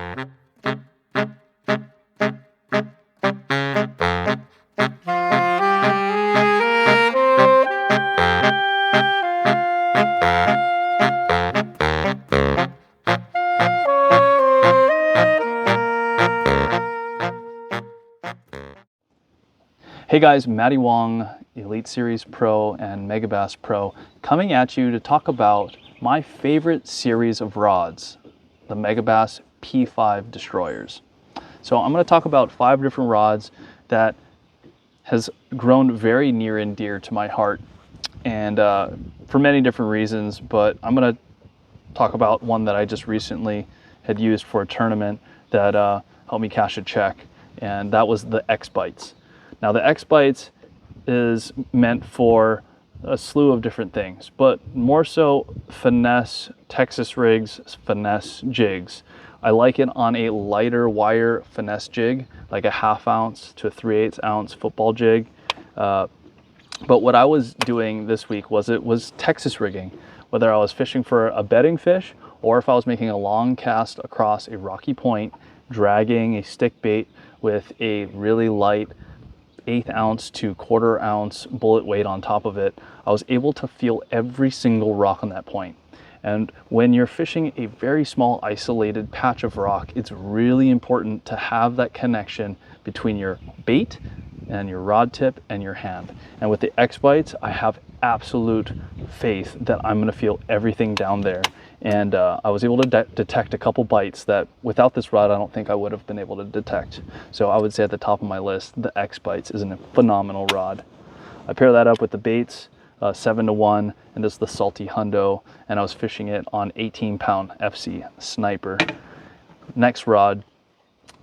Hey guys, Matty Wong, Elite Series Pro and Megabass Pro, coming at you to talk about my favorite series of rods, the Megabass P5 Destroyers. So I'm going to talk about 5 different rods that has grown very near and dear to my heart, and for many different reasons, but I'm going to talk about one that I just recently had used for a tournament that helped me cash a check, and that was the X-Bites. Now the X-Bites is meant for a slew of different things, but more so finesse Texas rigs, finesse jigs. I like it on a lighter wire finesse jig, like a 1/2 ounce to a 3/8 ounce football jig. But what I was doing this week was Texas rigging, whether I was fishing for a bedding fish or if I was making a long cast across a rocky point, dragging a stick bait with a really light 1/8 ounce to 1/4 ounce bullet weight on top of it. I was able to feel every single rock on that point. And when you're fishing a very small isolated patch of rock, it's really important to have that connection between your bait and your rod tip and your hand. And with the X-Bites, I have absolute faith that I'm going to feel everything down there. And I was able to detect a couple bites that without this rod I don't think I would have been able to detect. So I would say at the top of my list, the X-Bites is a phenomenal rod. I pair that up with the baits, 7-to-1, and this is the salty Hundo, and I was fishing it on 18-pound FC Sniper. Next rod,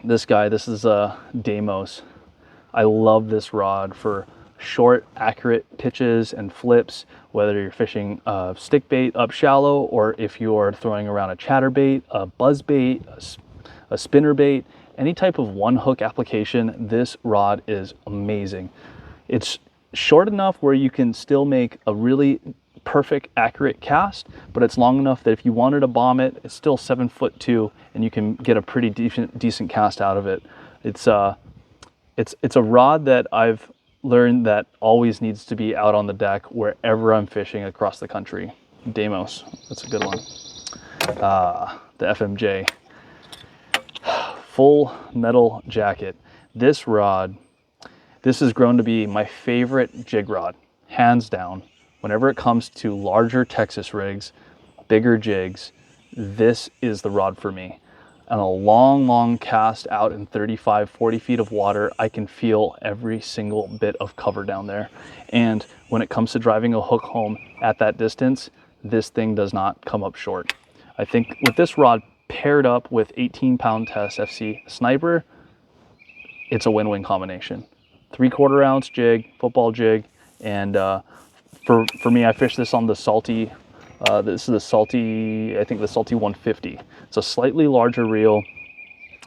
this is a Daemos. I love this rod for short, accurate pitches and flips, whether you're fishing stick bait up shallow or if you're throwing around a chatterbait, a buzz bait, a spinner bait, any type of one hook application, this rod is amazing. It's short enough where you can still make a really perfect, accurate cast, but it's long enough that if you wanted to bomb it, it's still 7'2", and you can get a pretty decent cast out of it. It's a rod that I've learned that always needs to be out on the deck wherever I'm fishing across the country. Daemos, that's a good one. The FMJ full metal jacket. This rod, this has grown to be my favorite jig rod, hands down. Whenever it comes to larger Texas rigs, bigger jigs, this is the rod for me. On a long cast out in 35, 40 feet of water, I can feel every single bit of cover down there. And when it comes to driving a hook home at that distance, this thing does not come up short. I think with this rod paired up with 18-pound Test FC Sniper, it's a win-win combination. 3/4 ounce jig, football jig, and for me, I fish this on the salty. This is the salty, I think the salty 150. It's a slightly larger reel,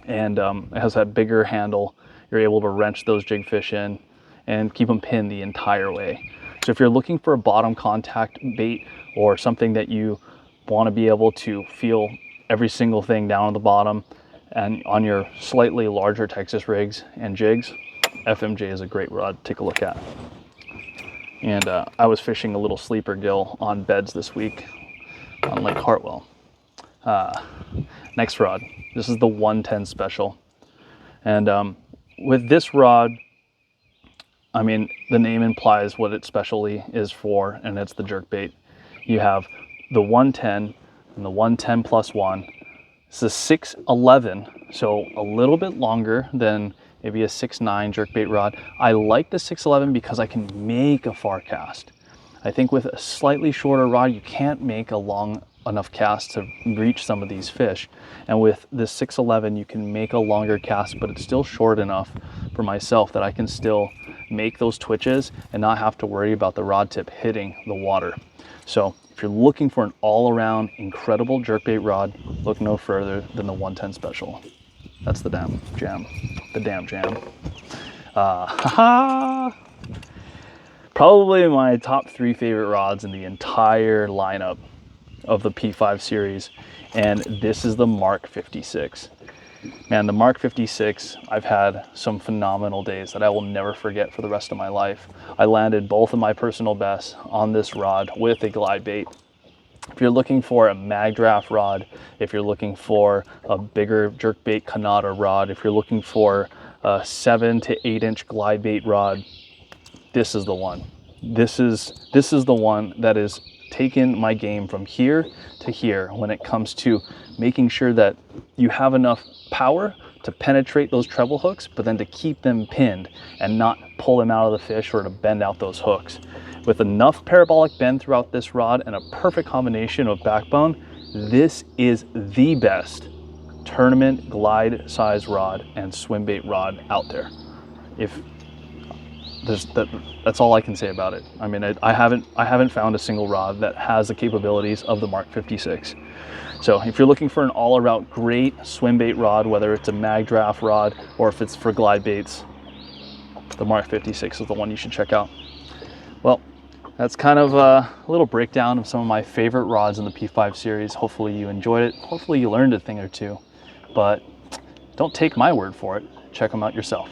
and it has that bigger handle. You're able to wrench those jig fish in and keep them pinned the entire way. So if you're looking for a bottom contact bait or something that you want to be able to feel every single thing down at the bottom and on your slightly larger Texas rigs and jigs, FMJ is a great rod to take a look at. And I was fishing a little sleeper gill on beds this week on Lake Hartwell. Next rod, this is the 110 Special. And with this rod, I mean, the name implies what it specially is for, and it's the jerkbait. You have the 110 and the 110 plus 1. It's a 6'11", so a little bit longer than maybe a 6'9" jerkbait rod. I like the 6'11" because I can make a far cast. I think with a slightly shorter rod, you can't make a long enough cast to reach some of these fish. And with this 6'11", you can make a longer cast, but it's still short enough for myself that I can still make those twitches and not have to worry about the rod tip hitting the water. So if you're looking for an all-around incredible jerkbait rod, look no further than the 110 Special. That's the damn jam. The damn jam. Probably my top 3 favorite rods in the entire lineup of the P5 series, and this is the Mark 56. Man, the Mark 56, I've had some phenomenal days that I will never forget for the rest of my life. I landed both of my personal bests on this rod with a glide bait. If you're looking for a Magdraft rod, if you're looking for a bigger jerkbait Kanata rod, if you're looking for a 7 to 8 inch glide bait rod, this is the one. This is the one that is taken my game from here to here when it comes to making sure that you have enough power to penetrate those treble hooks, but then to keep them pinned and not pull them out of the fish or to bend out those hooks. With enough parabolic bend throughout this rod and a perfect combination of backbone, this is the best tournament glide size rod and swim bait rod out there. That's all I can say about it. I mean, I haven't found a single rod that has the capabilities of the Mark 56. So if you're looking for an all-around great swim bait rod, whether it's a Magdraft rod or if it's for glide baits, the Mark 56 is the one you should check out. Well, that's kind of a little breakdown of some of my favorite rods in the P5 series. Hopefully you enjoyed it. Hopefully you learned a thing or two, but don't take my word for it. Check them out yourself.